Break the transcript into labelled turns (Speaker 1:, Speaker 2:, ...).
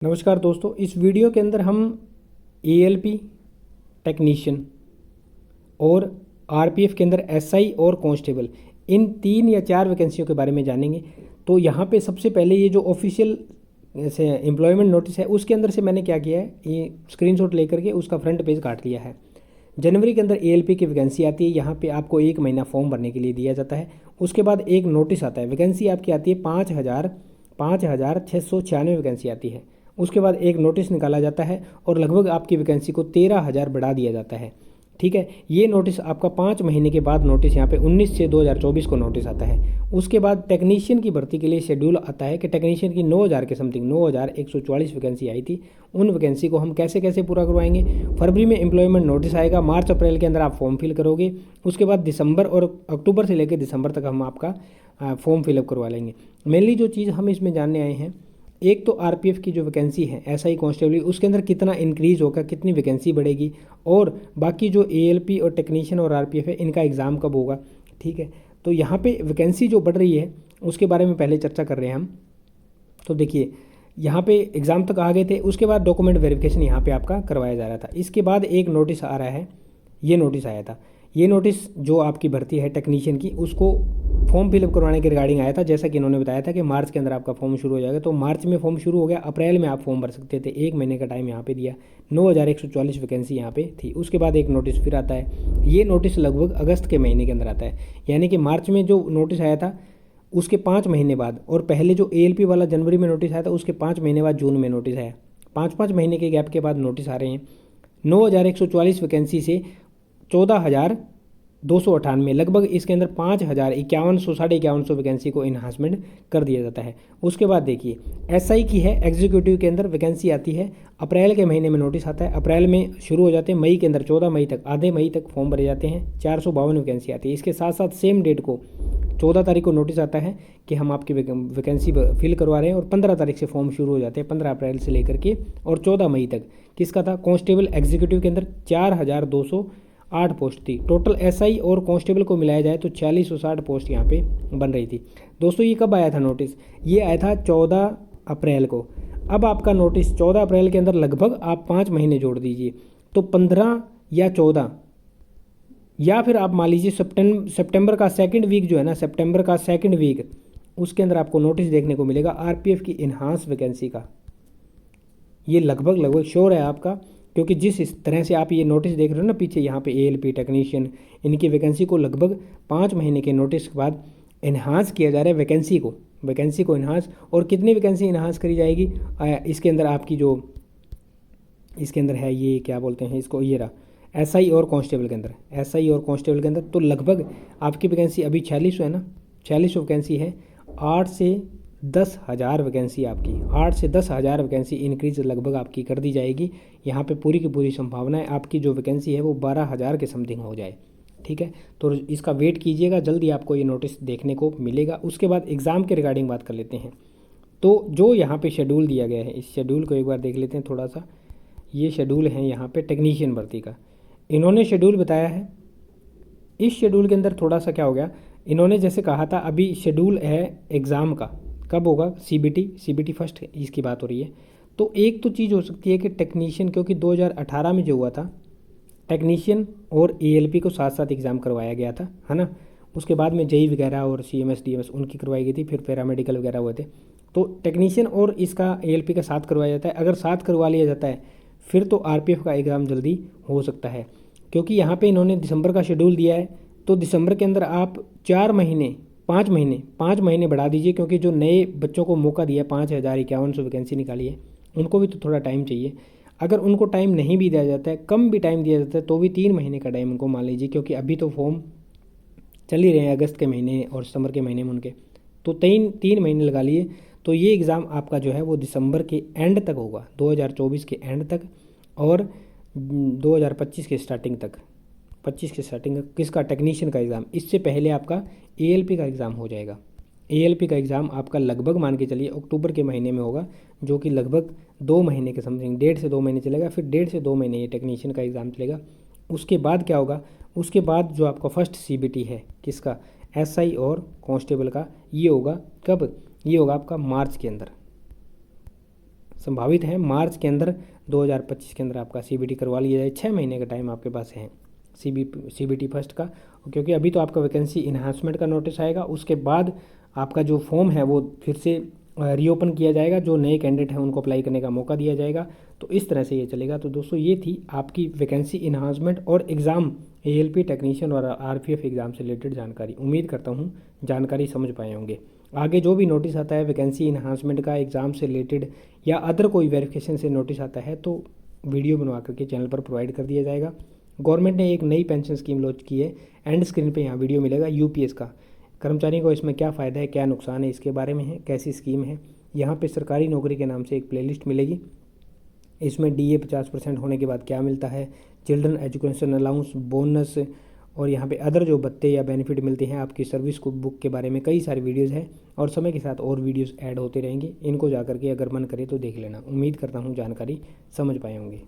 Speaker 1: नमस्कार दोस्तों, इस वीडियो के अंदर हम एएलपी टेक्नीशियन और आरपीएफ के अंदर एसआई और कांस्टेबल इन 3 या 4 वैकेंसियों के बारे में जानेंगे। तो यहाँ पे सबसे पहले ये जो ऑफिशियल से एम्प्लॉयमेंट नोटिस है उसके अंदर से मैंने क्या किया है, ये स्क्रीनशॉट लेकर के उसका फ्रंट पेज काट लिया है। जनवरी के अंदर एएलपी की वैकेंसी आती है, यहाँ पे आपको 1 महीना फॉर्म भरने के लिए दिया जाता है। उसके बाद एक नोटिस आता है, वैकेंसी आपकी आती है 5,696 वैकेंसी आती है। उसके बाद एक नोटिस निकाला जाता है और लगभग आपकी वैकेंसी को 13,000 बढ़ा दिया जाता है। ठीक है, ये नोटिस आपका 5 महीने के बाद नोटिस यहाँ पे 19/6/2024 को नोटिस आता है। उसके बाद टेक्नीशियन की भर्ती के लिए शेड्यूल आता है कि टेक्नीशियन की 9,000 के समथिंग 9,144 वैकेंसी आई थी। उन वैकेंसी को हम कैसे कैसे पूरा करवाएंगे। फरवरी में एम्प्लॉयमेंट नोटिस आएगा, मार्च अप्रैल के अंदर आप फॉर्म फिल करोगे। उसके बाद दिसंबर और अक्टूबर से लेकर दिसंबर तक हम आपका फॉर्म फिलअप करवा लेंगे। मेनली जो चीज़ हम इसमें जानने आए हैं, एक तो आरपीएफ की जो वैकेंसी है एसआई कांस्टेबल उसके अंदर कितना इंक्रीज़ होगा, कितनी वैकेंसी बढ़ेगी, और बाकी जो एएलपी और टेक्नीशियन और आरपीएफ है इनका एग्ज़ाम कब होगा। ठीक है, तो यहाँ पे वैकेंसी जो बढ़ रही है उसके बारे में पहले चर्चा कर रहे हैं हम। तो देखिए, यहाँ पे एग्ज़ाम तक आ गए थे। उसके बाद डॉक्यूमेंट वेरिफिकेशन यहाँ पे आपका करवाया जा रहा था। इसके बाद एक नोटिस आ रहा है, ये नोटिस आया था। ये नोटिस जो आपकी भर्ती है टेक्नीशियन की उसको फॉर्म फिलअप करवाने के रिगार्डिंग आया था। जैसा कि इन्होंने बताया था कि मार्च के अंदर आपका फॉर्म शुरू हो जाएगा, तो मार्च में फॉर्म शुरू हो गया, अप्रैल में आप फॉर्म भर सकते थे। 1 महीने का टाइम यहाँ पे दिया, 9,144 वैकेंसी यहाँ पे थी। उसके बाद एक नोटिस फिर आता है, ये नोटिस लगभग अगस्त के महीने के अंदर आता है। यानी कि मार्च में जो नोटिस आया था उसके 5 महीने बाद, और पहले जो एएलपी वाला जनवरी में नोटिस आया था उसके 5 महीने बाद जून में नोटिस आया। 5-5 महीने के गैप के बाद नोटिस आ रहे हैं। 9,144 वैकेंसी से 14,298 लगभग इसके अंदर 5,5100 5,5100 वैकेंसी को इन्हांसमेंट कर दिया जाता है। उसके बाद देखिए, एसआई की है एग्जीक्यूटिव के अंदर वैकेंसी आती है, अप्रैल के महीने में नोटिस आता है, अप्रैल में शुरू हो जाते हैं, मई के अंदर 14 मई तक आधे मई तक फॉर्म भरे जाते हैं। 452 वैकेंसी आती है। इसके साथ साथ सेम डेट को 14 तारीख को नोटिस आता है कि हम आपकी वैकेंसी फिल करवा रहे हैं, और 15 तारीख से फॉर्म शुरू हो जाते हैं, 15 अप्रैल से लेकर के, और 14 मई तक किसका था, कांस्टेबल एग्जीक्यूटिव के अंदर 4,208 पोस्ट थी। टोटल एसआई और कांस्टेबल को मिलाया जाए तो 4,660 पोस्ट यहाँ पे बन रही थी। दोस्तों ये कब आया था नोटिस, ये आया था 14 अप्रैल को। अब आपका नोटिस 14 अप्रैल के अंदर लगभग आप 5 महीने जोड़ दीजिए तो 15 या 14, या फिर आप मान लीजिए सितंबर का सेकंड वीक जो है ना, सितंबर का सेकंड वीक, उसके अंदर आपको नोटिस देखने को मिलेगा आरपीएफ की इन्हांस वैकेंसी का। ये लगभग श्योर है आपका, क्योंकि जिस इस तरह से आप ये नोटिस देख रहे हो ना पीछे, यहाँ पे एएलपी टेक्नीशियन इनकी वैकेंसी को लगभग 5 महीने के नोटिस के बाद इन्हांस किया जा रहा है वैकेंसी को इन्हांस। और कितनी वैकेंसी इन्हांस करी जाएगी, इसके अंदर आपकी जो इसके अंदर है, ये क्या बोलते हैं इसको, ये रहा एसआई और कांस्टेबल के अंदर, तो लगभग आपकी वैकेंसी अभी 4600 है ना, 4600 वैकेंसी है। 8 से 10,000 वैकेंसी आपकी, 8 से 10,000 वैकेंसी इंक्रीज लगभग आपकी कर दी जाएगी। यहाँ पे पूरी की पूरी संभावना है आपकी जो वैकेंसी है वो 12,000 के समथिंग हो जाए। ठीक है, तो इसका वेट कीजिएगा, जल्दी आपको ये नोटिस देखने को मिलेगा। उसके बाद एग्ज़ाम के रिगार्डिंग बात कर लेते हैं। तो जो यहाँ पे शेड्यूल दिया गया है, इस शेड्यूल को एक बार देख लेते हैं थोड़ा सा। ये शेड्यूल है यहाँ पे टेक्नीशियन भर्ती का, इन्होंने शेड्यूल बताया है। इस शेड्यूल के अंदर थोड़ा सा क्या हो गया, इन्होंने जैसे कहा था अभी शेड्यूल है एग्ज़ाम का कब होगा, सीबीटी फर्स्ट इसकी बात हो रही है। तो एक तो चीज़ हो सकती है कि टेक्नीशियन, क्योंकि 2018 में जो हुआ था टेक्नीशियन और एएलपी को साथ साथ एग्ज़ाम करवाया गया था, है ना। उसके बाद में जेई वगैरह और सीएमएस डीएमएस उनकी करवाई गई थी, फिर पैरामेडिकल वगैरह हुए थे। तो टेक्नीशियन और इसका एएलपी का साथ करवाया जाता है। अगर साथ करवा लिया जाता है फिर तो आरपीएफ का एग्ज़ाम जल्दी हो सकता है, क्योंकि यहाँ पे इन्होंने दिसंबर का शेड्यूल दिया है। तो दिसंबर के अंदर आप 5 महीने बढ़ा दीजिए, क्योंकि जो नए बच्चों को मौका दिया 5,5100 वैकेंसी निकाली है उनको भी तो थोड़ा टाइम चाहिए। अगर उनको टाइम नहीं भी दिया जाता है, कम भी टाइम दिया जाता है, तो भी 3 महीने का टाइम उनको मान लीजिए, क्योंकि अभी तो फॉर्म चल ही रहे हैं अगस्त के महीने और सितंबर के महीने में उनके, तो 3 महीने लगा लिए। तो ये एग्ज़ाम आपका जो है वो दिसंबर के एंड तक होगा, 2024 के एंड तक, और 2025 के स्टार्टिंग तक, 25 के स्टार्टिंग तक किसका, टेक्नीशियन का एग्ज़ाम। इससे पहले आपका एएलपी का एग्ज़ाम हो जाएगा। एएलपी का एग्ज़ाम आपका लगभग मान के चलिए अक्टूबर के महीने में होगा, जो कि लगभग 2 महीने के समथिंग, 1.5 से 2 महीने चलेगा। फिर 1.5 से 2 महीने ये टेक्नीशियन का एग्ज़ाम चलेगा। उसके बाद क्या होगा, उसके बाद जो आपका फर्स्ट सीबीटी है किसका, एसआई और कांस्टेबल का, ये होगा कब, ये होगा आपका मार्च के अंदर, संभावित है मार्च के अंदर 2025 के अंदर आपका CBT करवा लिया जाए। 6 महीने का टाइम आपके पास है CBT फर्स्ट का, क्योंकि अभी तो आपका वैकेंसी इन्हांसमेंट का नोटिस आएगा, उसके बाद आपका जो फॉर्म है वो फिर से रीओपन किया जाएगा, जो नए कैंडिडेट हैं उनको अप्लाई करने का मौका दिया जाएगा। तो इस तरह से ये चलेगा। तो दोस्तों ये थी आपकी वैकेंसी इन्हांसमेंट और एग्ज़ाम ALP टेक्नीशियन और RPF एग्ज़ाम से रिलेटेड जानकारी। उम्मीद करता हूँ जानकारी समझ पाए होंगे। आगे जो भी नोटिस आता है वैकेंसी इन्हांसमेंट का, एग्ज़ाम से रिलेटेड या अदर कोई वेरिफिकेशन से नोटिस आता है तो वीडियो बनवा करके चैनल पर प्रोवाइड कर दिया जाएगा। गवर्नमेंट ने एक नई पेंशन स्कीम लॉन्च की है, एंड स्क्रीन पे यहाँ वीडियो मिलेगा UPS का। कर्मचारी को इसमें क्या फ़ायदा है, क्या नुकसान है, इसके बारे में है, कैसी स्कीम है। यहाँ पे सरकारी नौकरी के नाम से एक प्लेलिस्ट मिलेगी, इसमें DA 50% होने के बाद क्या मिलता है, चिल्ड्रन एजुकेशन अलाउंस, बोनस और यहाँ पे अदर जो भत्ते या बेनिफिट मिलते हैं आपकी सर्विस को बुक के बारे में कई सारी वीडियोज़ हैं, और समय के साथ और वीडियोज़ ऐड होते रहेंगे। इनको जा करके अगर मन करे तो देख लेना। उम्मीद करता हूँ जानकारी समझ पाए होंगे।